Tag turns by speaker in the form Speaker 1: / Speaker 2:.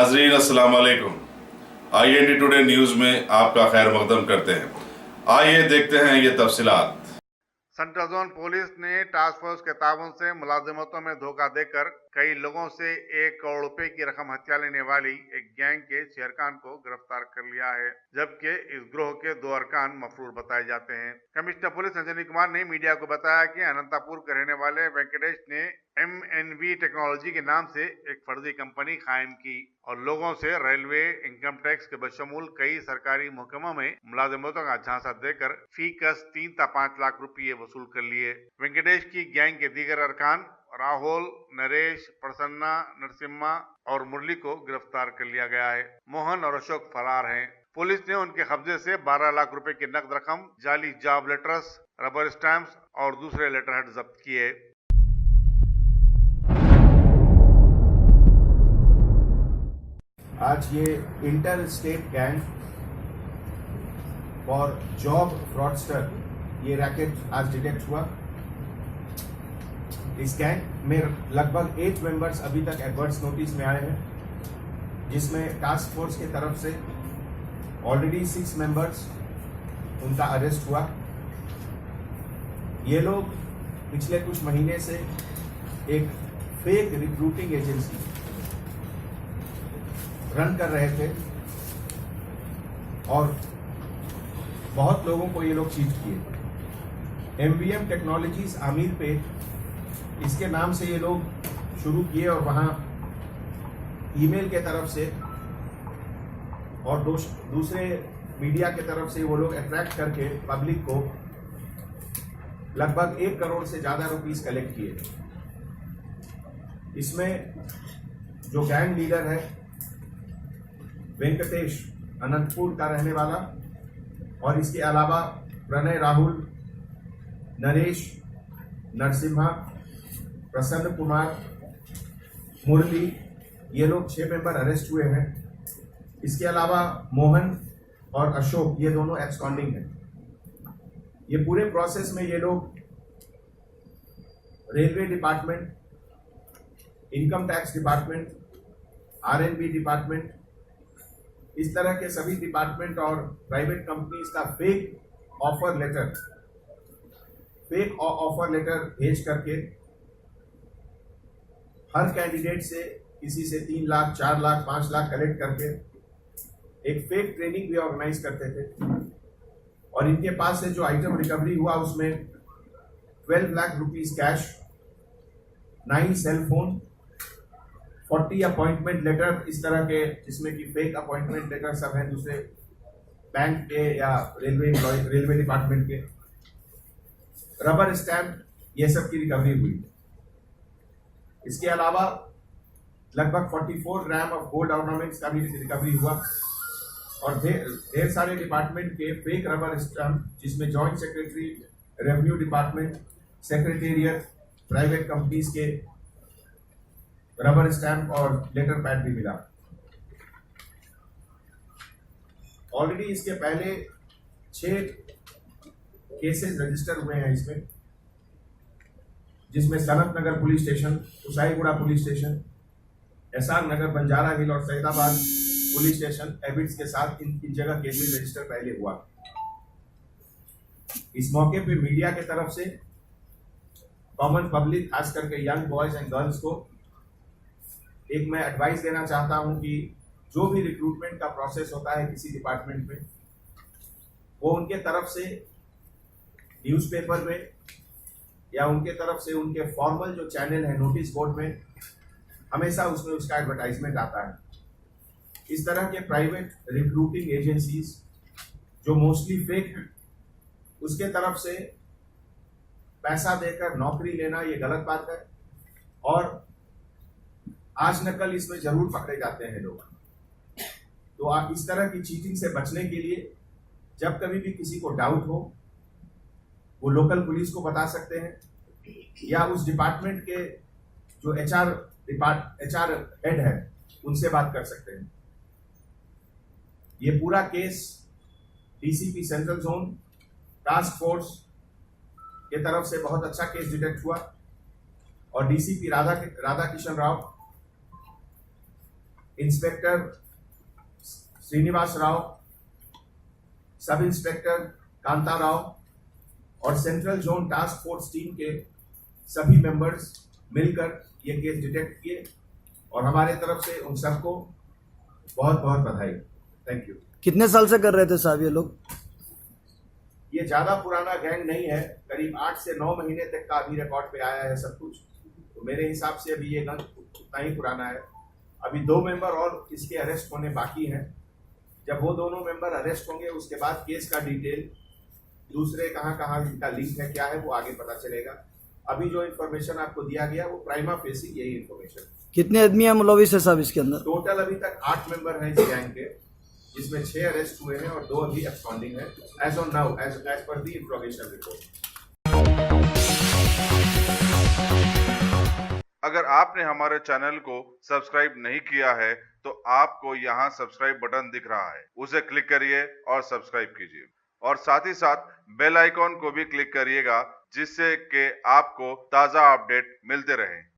Speaker 1: नाजरीन अस्सलाम वालेकुम। IND टुडे न्यूज़ में आपका खैर मकदम करते हैं। आइए देखते हैं ये तफसीलात।
Speaker 2: सेंट्रल जोन पुलिस ने टास्क फोर्स के ताउन से मुलाजिमतों में धोखा देकर कई लोगों से 1 करोड़ रुपए की रकम हथिया लेने वाली एक गैंग के शेरखान को गिरफ्तार कर लिया है, जबकि इस ग्रोह के 2 अरकान मफरूर बताए जाते हैं। कमिश्नर पुलिस अंजनी कुमार ने मीडिया को बताया कि अनंतपुर के रहने वाले वेंकटेश ने MNV टेक्नोलॉजी के नाम से एक फर्जी कंपनी कायम की और लोगों से रेलवे, इनकम टैक्स के बशमूल कई सरकारी महकमों में मुलाजिमतों का झांसा देकर फी कस 3 से 5 लाख रुपये वसूल कर लिए। वेंकटेश की गैंग के दीगर अरकान राहुल, नरेश, प्रसन्ना, नरसिम्हा और मुरली को गिरफ्तार कर लिया गया है। मोहन और अशोक फरार हैं। पुलिस ने उनके कब्जे से 12 लाख रुपए की नकद रकम, जाली जॉब लेटर्स, रबर स्टैंप्स और दूसरे लेटरहेड जब्त किए।
Speaker 3: आज ये inter state gang for job fraudster ये रैकेट आज डिटेक्ट हुआ। इस गैंग में लगभग 8 मेंबर्स अभी तक एडवर्स नोटिस में आए हैं, जिसमें टास्क फोर्स की तरफ से ऑलरेडी 6 मेंबर्स उनका अरेस्ट हुआ। ये लोग पिछले कुछ महीने से एक फेक रिक्रूटिंग एजेंसी रन कर रहे थे और बहुत लोगों को ये लोग चीट किए। MVM टेक्नोलॉजीज आमीरपेट इसके नाम से ये लोग शुरू किए और वहां ईमेल के तरफ से और दूसरे मीडिया के तरफ से वो लोग अट्रैक्ट करके पब्लिक को लगभग 1 करोड़ से ज्यादा रुपीस कलेक्ट किए। इसमें जो गैंग लीडर है वेंकटेश, अनंतपुर का रहने वाला, और इसके अलावा प्रणय, राहुल, नरेश, नरसिम्हा, प्रसन्न कुमार, मुरली, ये लोग 6 मेंबर अरेस्ट हुए हैं। इसके अलावा मोहन और अशोक ये दोनों एब्सकॉन्डिंग हैं। ये पूरे प्रोसेस में ये लोग railway department, income tax department, RNB department, इस तरह के सभी डिपार्टमेंट और प्राइवेट कंपनीज का फेक ऑफर लेटर भेज करके हर कैंडिडेट से किसी से 3 लाख, 4 लाख, 5 लाख कलेक्ट करके एक फेक ट्रेनिंग भी ऑर्गेनाइज करते थे। और इनके पास से जो आइटम रिकवरी हुआ उसमें 12 lakh rupees cash, 9 cell phone, 40 appointment letter, इस तरह के जिसमें कि फेक अपॉइंटमेंट लेटर सब हैं दूसरे बैंक के या रेलवे डिपार्टमेंट के, रबर स्टैंप, ये सब की रिकवरी हुई। इसके अलावा लगभग 44 ग्राम ऑफ गोल्ड ऑर्नामेंट्स का भी रिकवरी हुआ और ढेर सारे डिपार्टमेंट के फेक रबर स्टैंप, जिसमें joint secretary, revenue department, secretariat, private companies के रबर स्टैंप और लेटर पैड भी मिला। ऑलरेडी इसके पहले 6 केसेस रजिस्टर हुए हैं इसमें, जिसमें Sanath Nagar police station, Usaiguda police station, SR Nagar, Banjara hill और सैदाबाद पुलिस स्टेशन एबिट्स के साथ इन जगह केसेस रजिस्टर पहले हुआ। इस मौके पे मीडिया के तरफ से कॉमन पब्लिक, खास करके यंग बॉयज एंड गर्ल्स को एक मैं एडवाइस देना चाहता हूं कि जो भी रिक्रूटमेंट का प्रोसेस होता है किसी डिपार्टमेंट में, वो उनके तरफ से न्यूज़पेपर में या उनके तरफ से उनके फॉर्मल जो चैनल है नोटिस बोर्ड में, हमेशा उसमें उसका एडवर्टाइजमेंट आता है। इस तरह के प्राइवेट रिक्रूटिंग एजेंसीज जो मोस्टली फेक हैं, उसके तरफ से पैसा देकर नौकरी लेना ये गलत बात है और आज न कल इसमें जरूर पकड़े जाते हैं लोग। तो आप इस तरह की चीटिंग से बचने के लिए जब कभी भी किसी को डाउट हो, वो लोकल पुलिस को बता सकते हैं या उस डिपार्टमेंट के जो HR हेड है उनसे बात कर सकते हैं। ये पूरा case DCP central zone task force के तरफ से बहुत अच्छा केस डिटेक्ट हुआ और DCP Radha Kishan Rao inspector Srinivas Rao, sub inspector Kanta Rao और central zone task force team के सभी मेंबर्स मिलकर ये केस डिटेक्ट किए और हमारे तरफ से उन सबको बहुत बहुत बधाई। Thank you.
Speaker 4: कितने साल से कर रहे थे साहब ये लोग?
Speaker 3: ये ज्यादा पुराना गैंग नहीं है, करीब 8 से 9 महीने तक का अभी रिकॉर्ड पे आया है सब कुछ, तो मेरे हिसाब से अभी ये गैंग उतना ही पुराना है। अभी 2 मेंबर और इसके अरेस्ट होने बाकी हैं। जब वो दोनों मेंबर अरेस्ट होंगे उसके बाद केस का डिटेल, दूसरे कहाँ कहाँ इनका लिंक है क्या है, वो आगे पता चलेगा। अभी जो इन्फॉर्मेशन आपको दिया गया वो प्राइमा फेसी यही इन्फॉर्मेशन।
Speaker 4: कितने आदमी हैं मुलविस है साहब इसके अंदर?
Speaker 3: टोटल अभी तक 8 मेंबर हैं इस गैंग के, जिसमें 6 अरेस्ट हुए हैं और 2 अभी एब्सकॉन्डिंग है as on now, as per the information report.
Speaker 2: अगर आपने हमारे चैनल को सब्सक्राइब नहीं किया है तो आपको यहाँ सब्सक्राइब बटन दिख रहा है, उसे क्लिक करिए और सब्सक्राइब कीजिए और साथ ही साथ बेल आइकॉन को भी क्लिक करिएगा, जिससे कि आपको ताज़ा अपडेट मिलते रहें।